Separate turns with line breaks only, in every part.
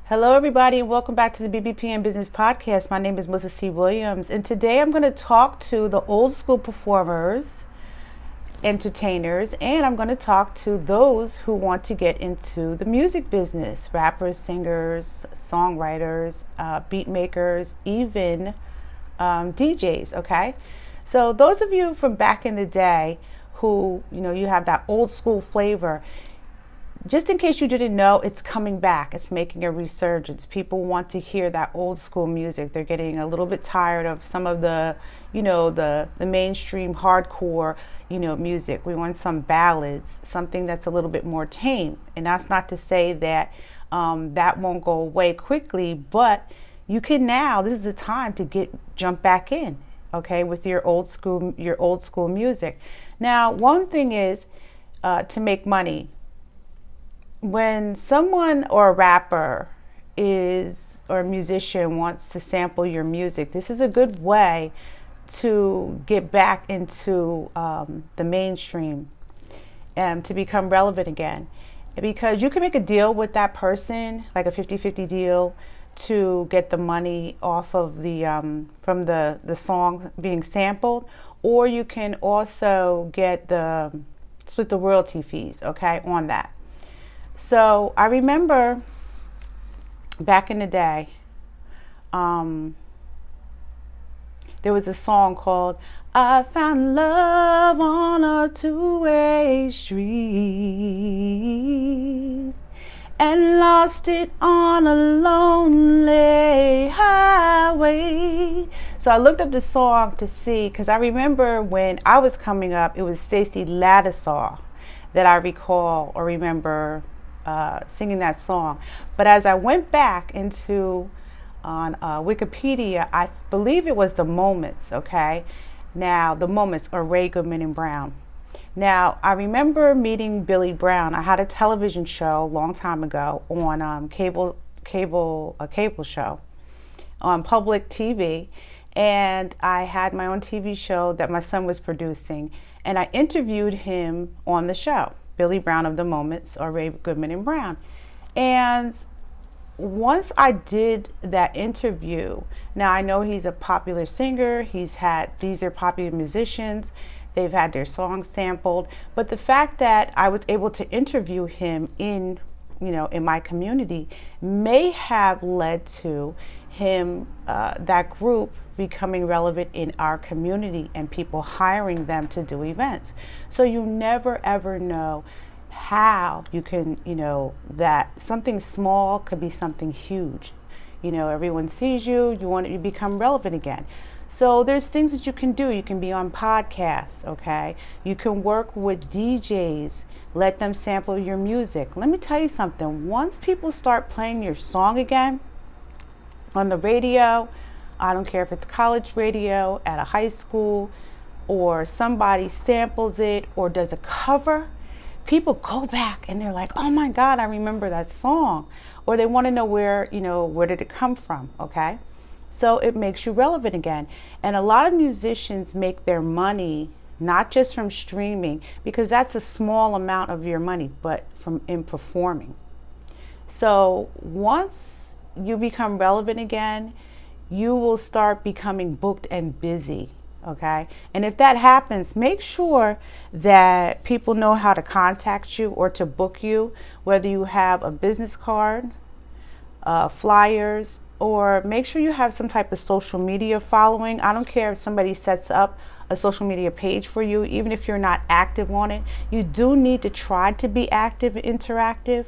Hello, everybody, and welcome back to the BBPM Business Podcast. My name is Melissa C. Williams, and today I'm going to talk to the old school performers, entertainers, and I'm going to talk to those who want to get into the music business: rappers, singers, songwriters, beat makers, even DJs. Okay, so those of you from back in the day who you have that old school flavor. Just in case you didn't know, it's coming back. It's making a resurgence. People want to hear that old school music. They're getting a little bit tired of some of the mainstream hardcore, music. We want some ballads, something that's a little bit more tame. And that's not to say that that won't go away quickly, but you can now. This is the time to jump back in, okay, with your old school music. Now, one thing is to make money. When someone or a rapper or a musician wants to sample your music, this is a good way to get back into the mainstream and to become relevant again. Because you can make a deal with that person, like a 50-50 deal, to get the money off of from the song being sampled, or you can also split the royalty fees, okay, on that. So I remember back in the day, there was a song called "I Found Love on a Two-Way Street and Lost It on a Lonely Highway." So I looked up the song to see, because I remember when I was coming up, it was Stacey Lattisaw that I recall or remember singing that song. But as I went back on Wikipedia, I believe it was The Moments, okay? Now, The Moments are Ray Goodman and Brown. Now, I remember meeting Billy Brown. I had a television show a long time ago on a cable show on public TV, and I had my own TV show that my son was producing, and I interviewed him on the show. Billy Brown of The Moments, or Ray Goodman and Brown. And once I did that interview, now I know he's a popular singer, these are popular musicians, they've had their songs sampled, but the fact that I was able to interview him in my community may have led to him, that group becoming relevant in our community and people hiring them to do events. So you never ever know how you can, that something small could be something huge. Everyone sees you become relevant again. So there's things that you can do. You can be on podcasts, okay? You can work with DJs, let them sample your music. Let me tell you something. Once people start playing your song again on the radio, I don't care if it's college radio, at a high school, or somebody samples it or does a cover, people go back and they're like, oh my God, I remember that song. Or they want to know where did it come from, okay? So it makes you relevant again. And a lot of musicians make their money not just from streaming, because that's a small amount of your money, but in performing. So once you become relevant again, you will start becoming booked and busy, okay? And if that happens, make sure that people know how to contact you or to book you, whether you have a business card, flyers, or make sure you have some type of social media following. I don't care if somebody sets up a social media page for you, even if you're not active on it. You do need to try to be active and interactive,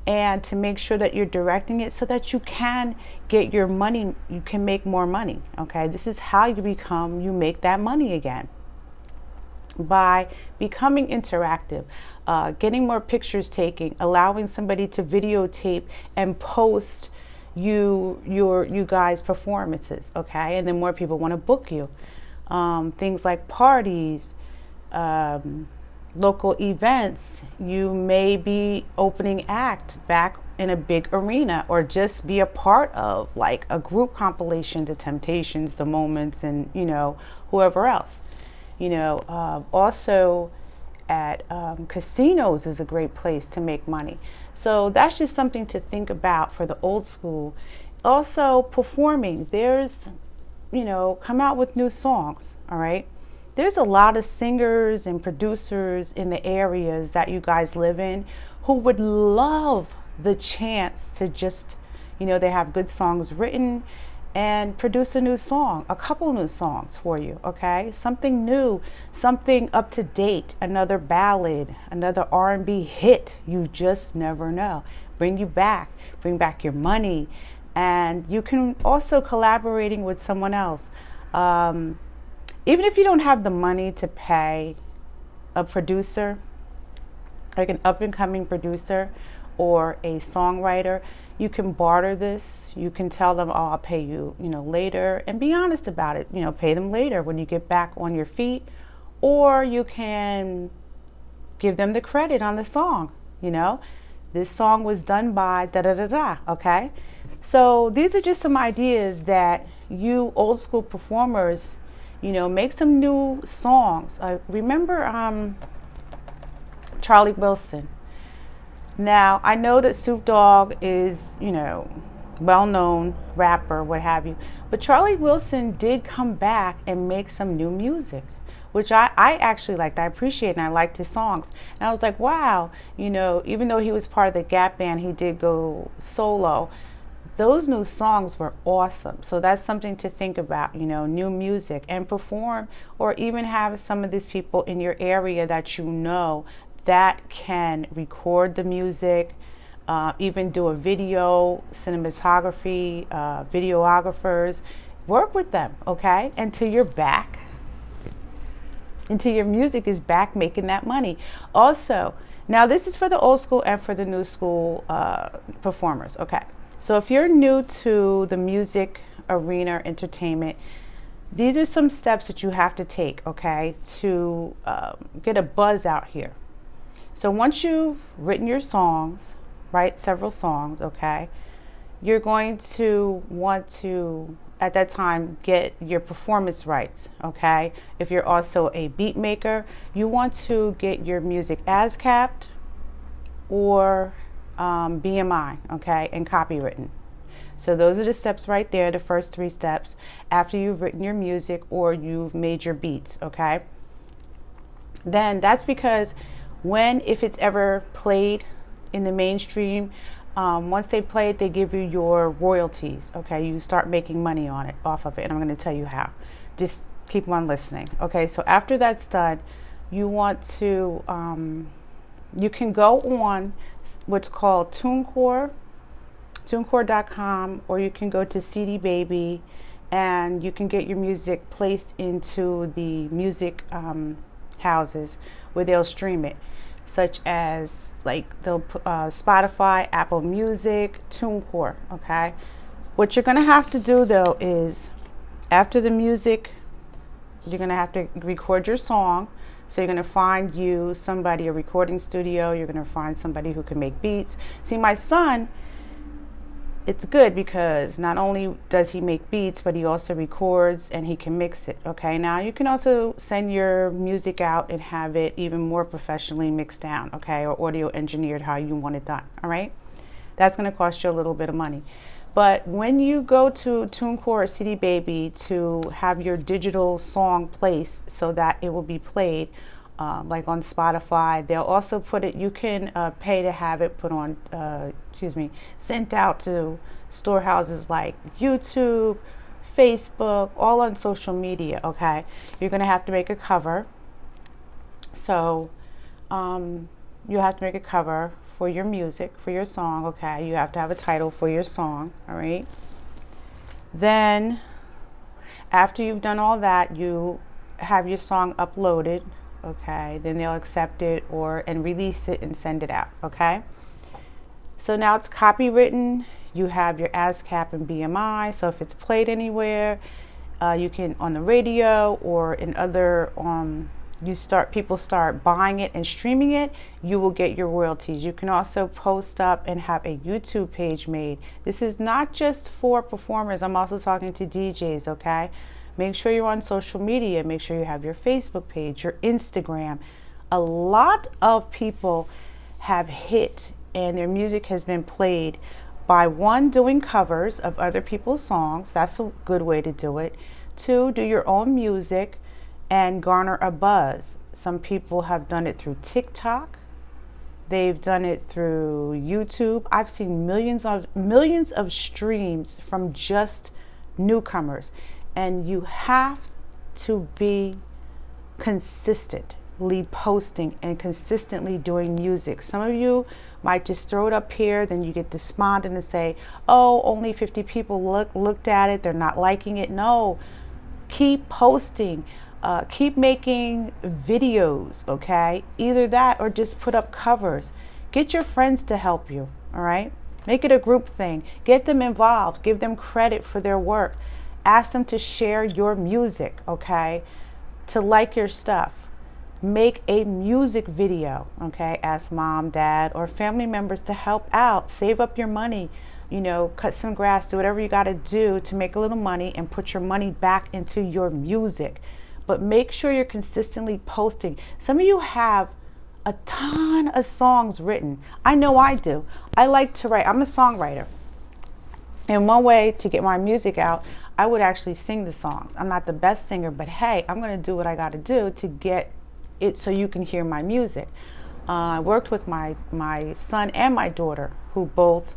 and to make sure that you're directing it so that you can get your money, you can make more money, okay? This is how you make that money again, by becoming interactive, getting more pictures taken, allowing somebody to videotape and post you guys' performances, okay? And then more people want to book you. Things like parties, local events. You may be opening act back in a big arena, or just be a part of like a group compilation, The Temptations, The Moments, and whoever else. Also at casinos is a great place to make money. So that's just something to think about for the old school. Also, performing. Come out with new songs, all right? There's a lot of singers and producers in the areas that you guys live in who would love the chance to just, they have good songs written and produce a new song, a couple new songs for you, okay? Something new, something up to date, another ballad, another R&B hit. You just never know. Bring back your money. And you can also collaborating with someone else. Even if you don't have the money to pay a producer, like an up and coming producer or a songwriter, you can barter this. You can tell them, oh, I'll pay you, later, and be honest about it. Pay them later when you get back on your feet, or you can give them the credit on the song. This song was done by da da da da. Okay, so these are just some ideas that you old school performers, make some new songs. Remember Charlie Wilson. Now, I know that Snoop Dogg is, well-known rapper, what have you, but Charlie Wilson did come back and make some new music, which I actually liked. I appreciate and I liked his songs. And I was like, wow, even though he was part of the Gap Band, he did go solo. Those new songs were awesome. So that's something to think about, new music, and perform, or even have some of these people in your area that can record the music, even do a video, cinematography, videographers. Work with them, okay? Until you're back, until your music is back making that money. Also, now this is for the old school and for the new school performers, okay? So if you're new to the music arena, entertainment, these are some steps that you have to take, okay, to get a buzz out here. So once you've written your songs, write several songs, okay, you're going to want to, at that time, get your performance rights, okay? If you're also a beat maker, you want to get your music ASCAP or BMI, okay, and copywritten. So those are the steps right there, the first 3 steps after you've written your music or you've made your beats, okay? Then that's because if it's ever played in the mainstream, once they play it, they give you your royalties, okay? You start making money off of it, and I'm going to tell you how. Just keep on listening, okay? So after that's done, you want to, you can go on what's called TuneCore, TuneCore.com, or you can go to CD Baby, and you can get your music placed into the music houses where they'll stream it, such as they'll Spotify, Apple Music, TuneCore, okay? What you're gonna have to do though is, after the music, you're gonna have to record your song. So you're gonna find somebody, a recording studio, you're gonna find somebody who can make beats. See, my son, it's good because not only does he make beats, but he also records and he can mix it, okay? Now you can also send your music out and have it even more professionally mixed down, okay? Or audio engineered how you want it done, all right? That's gonna cost you a little bit of money. But when you go to TuneCore or CD Baby to have your digital song placed so that it will be played, like on Spotify, they'll also put it, you can pay to have it put on, sent out to storehouses like YouTube, Facebook, all on social media, okay? You're gonna have to make a cover. So you have to make a cover for your music, for your song, okay? You have to have a title for your song, all right? Then after you've done all that, you have your song uploaded, okay? Then they'll accept it and release it and send it out, okay? So now it's copywritten. You have your ASCAP and BMI. So if it's played anywhere, you can on the radio or in other people start buying it and streaming it, you will get your royalties. You can also post up and have a YouTube page made. This is not just for performers. I'm also talking to DJs, okay? Make sure you're on social media. Make sure you have your Facebook page, your Instagram. A lot of people have hit and their music has been played by one, doing covers of other people's songs. That's a good way to do it. Two, do your own music and garner a buzz. Some people have done it through TikTok. They've done it through YouTube. I've seen millions of streams from just newcomers. And you have to be consistently posting and consistently doing music. Some of you might just throw it up here, then you get despondent and say, oh, only 50 people looked at it, they're not liking it. No, keep posting. Keep making videos, okay? Either that or just put up covers. Get your friends to help you, all right? Make it a group thing. Get them involved. Give them credit for their work. Ask them to share your music, okay? To like your stuff. Make a music video, okay? Ask mom, dad, or family members to help out. Save up your money. You know, cut some grass, do whatever you got to do to make a little money and put your money back into your music. But make sure you're consistently posting. Some of you have a ton of songs written. I know I do. I like to write. I'm a songwriter. And one way to get my music out, I would actually sing the songs. I'm not the best singer, but hey, I'm going to do what I got to do to get it so you can hear my music. I worked with my son and my daughter, who both,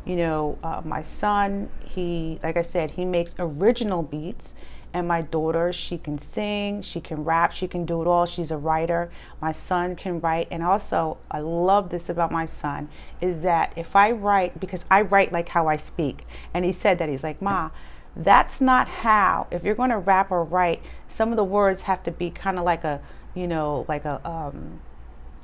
you know, my son, like I said, he makes original beats. And my daughter, she can sing, she can rap, she can do it all. She's a writer. My son can write. And also, I love this about my son, is that if I write, because I write like how I speak. And he said that, he's like, Ma, that's not how, if you're going to rap or write, some of the words have to be kind of like a, you know, like a,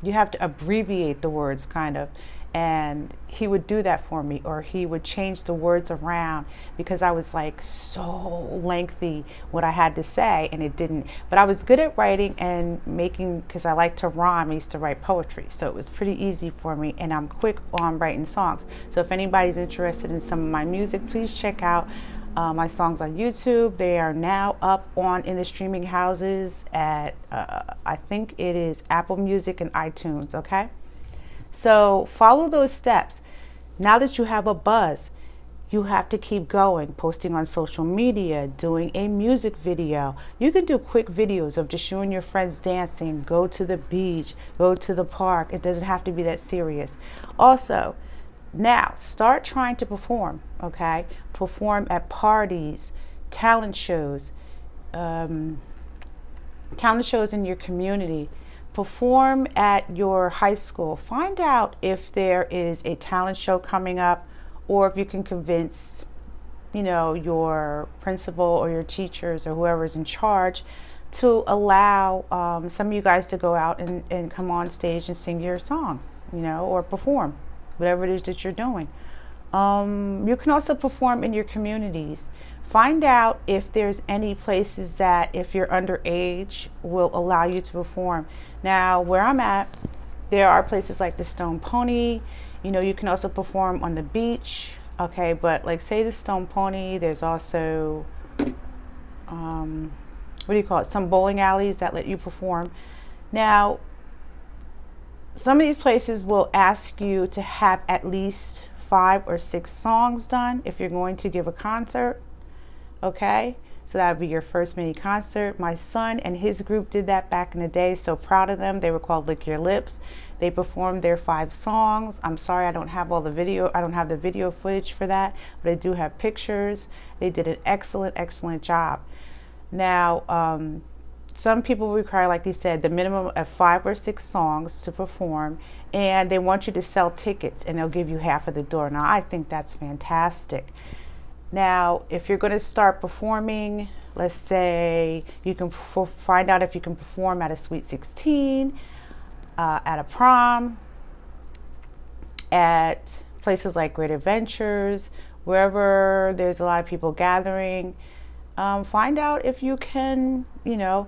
you have to abbreviate the words kind of. And he would do that for me, or he would change the words around because I was like so lengthy what I had to say, and it didn't. But I was good at writing and making, because I like to rhyme. I used to write poetry, so it was pretty easy for me, and I'm quick on writing songs. So if anybody's interested in some of my music, please check out my songs on YouTube. They are now up in the streaming houses at I think it is Apple Music and iTunes. Okay. So follow those steps. Now that you have a buzz, you have to keep going, posting on social media, doing a music video. You can do quick videos of just showing your friends dancing, go to the beach, go to the park. It doesn't have to be that serious. Also, now start trying to perform, okay? Perform at parties, talent shows in your community. Perform at your high school. Find out if there is a talent show coming up, or if you can convince, you know, your principal or your teachers or whoever's in charge to allow some of you guys to go out and come on stage and sing your songs, you know, or perform, whatever it is that you're doing. You can also perform in your communities. Find out if there's any places that, if you're underage, will allow you to perform. Now, where I'm at, there are places like the Stone Pony. You know, you can also perform on the beach. Okay, but like say the Stone Pony, there's also, what do you call it? Some bowling alleys that let you perform. Now, some of these places will ask you to have at least 5 or 6 songs done if you're going to give a concert. Okay, so that would be your first mini concert. My son and his group did that back in the day. So proud of them. They were called Lick Your Lips. They performed their 5 songs. I'm sorry I don't have all the video. I don't have the video footage for that, but I do have pictures. They did an excellent job. Now, some people require, like you said, the minimum of 5 or 6 songs to perform, and they want you to sell tickets, and they'll give you half of the door. Now, I think that's fantastic. Now, if you're going to start performing, let's say you can find out if you can perform at a Sweet 16, at a prom, at places like Great Adventures, wherever there's a lot of people gathering. Find out if you can, you know,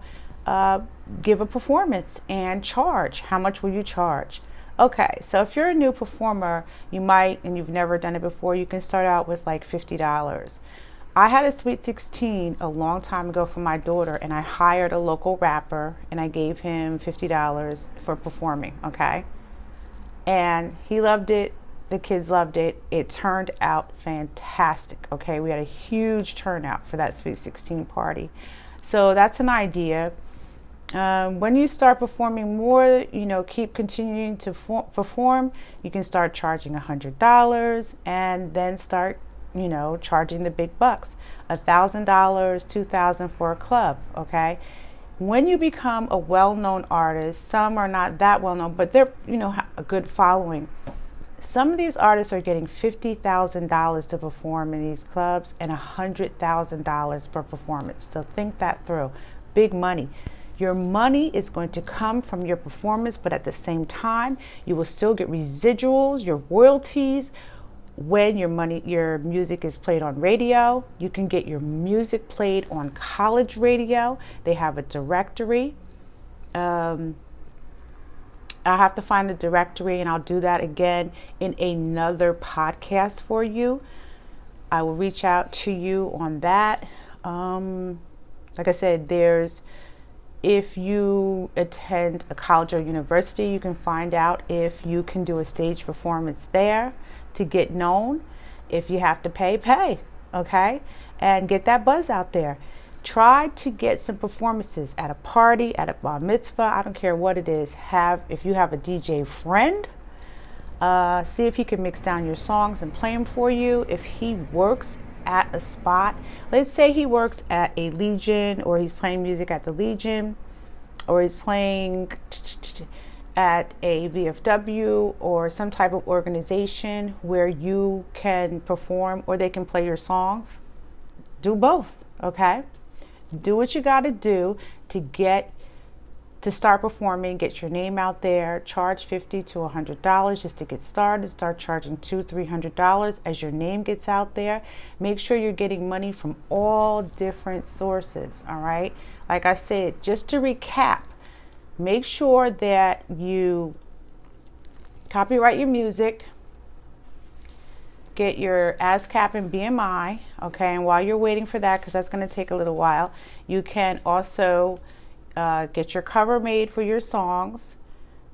give a performance and charge. How much will you charge? Okay, so if you're a new performer, you might, and you've never done it before, you can start out with like $50. I had a Sweet 16 a long time ago for my daughter, and I hired a local rapper and I gave him $50 for performing, okay? And he loved it. The kids loved it. It turned out fantastic, okay? We had a huge turnout for that Sweet 16 party. So that's an idea. When you start performing more, keep continuing to perform, you can start charging $100 and then start, charging the big bucks, $1,000, $2,000 for a club, okay? When you become a well-known artist, some are not that well-known, but they're, have a good following. Some of these artists are getting $50,000 to perform in these clubs and $100,000 per performance. So think that through. Big money. Your money is going to come from your performance, but at the same time, you will still get residuals, your royalties. When your music is played on radio, you can get your music played on college radio. They have a directory. I'll have to find the directory, and I'll do that again in another podcast for you. I will reach out to you on that. Like I said, if you attend a college or university, you can find out if you can do a stage performance there to get known. If you have to pay, okay? And get that buzz out there. Try to get some performances at a party, at a bar mitzvah, I don't care what it is. If you have a DJ friend, see if he can mix down your songs and play them for you. If he works at a spot, let's say he works at a Legion, or he's playing music at the Legion, or he's playing at a VFW or some type of organization where you can perform or they can play your songs. Do both, okay? Do what you got to do to start performing, get your name out there. Charge $50 to $100 just to get started. Start charging $200-$300 as your name gets out there. Make sure you're getting money from all different sources, all right? Like I said, just to recap, make sure that you copyright your music, get your ASCAP and BMI, okay? And while you're waiting for that, because that's going to take a little while, you can also get your cover made for your songs,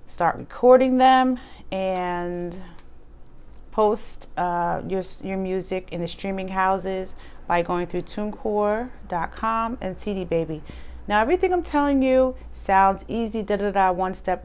start recording them, and post your music in the streaming houses by going through TuneCore.com and CD Baby. Now, everything I'm telling you sounds easy, one step.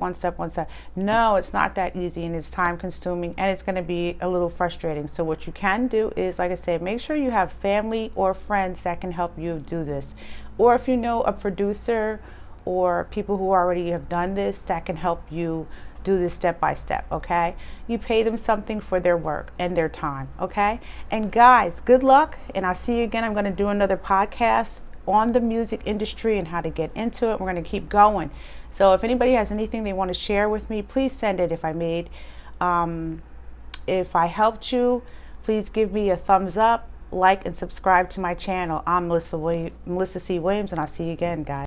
No, it's not that easy, and it's time consuming, and it's going to be a little frustrating. So what you can do is, like I said, make sure you have family or friends that can help you do this. Or if you know a producer or people who already have done this that can help you do this step by step, okay? You pay them something for their work and their time, okay? And guys, good luck, and I'll see you again. I'm going to do another podcast on the music industry and how to get into it. We're going to keep going. So if anybody has anything they want to share with me, please send it. If I helped you, please give me a thumbs up, like, and subscribe to my channel. I'm Melissa C. Williams, and I'll see you again, guys.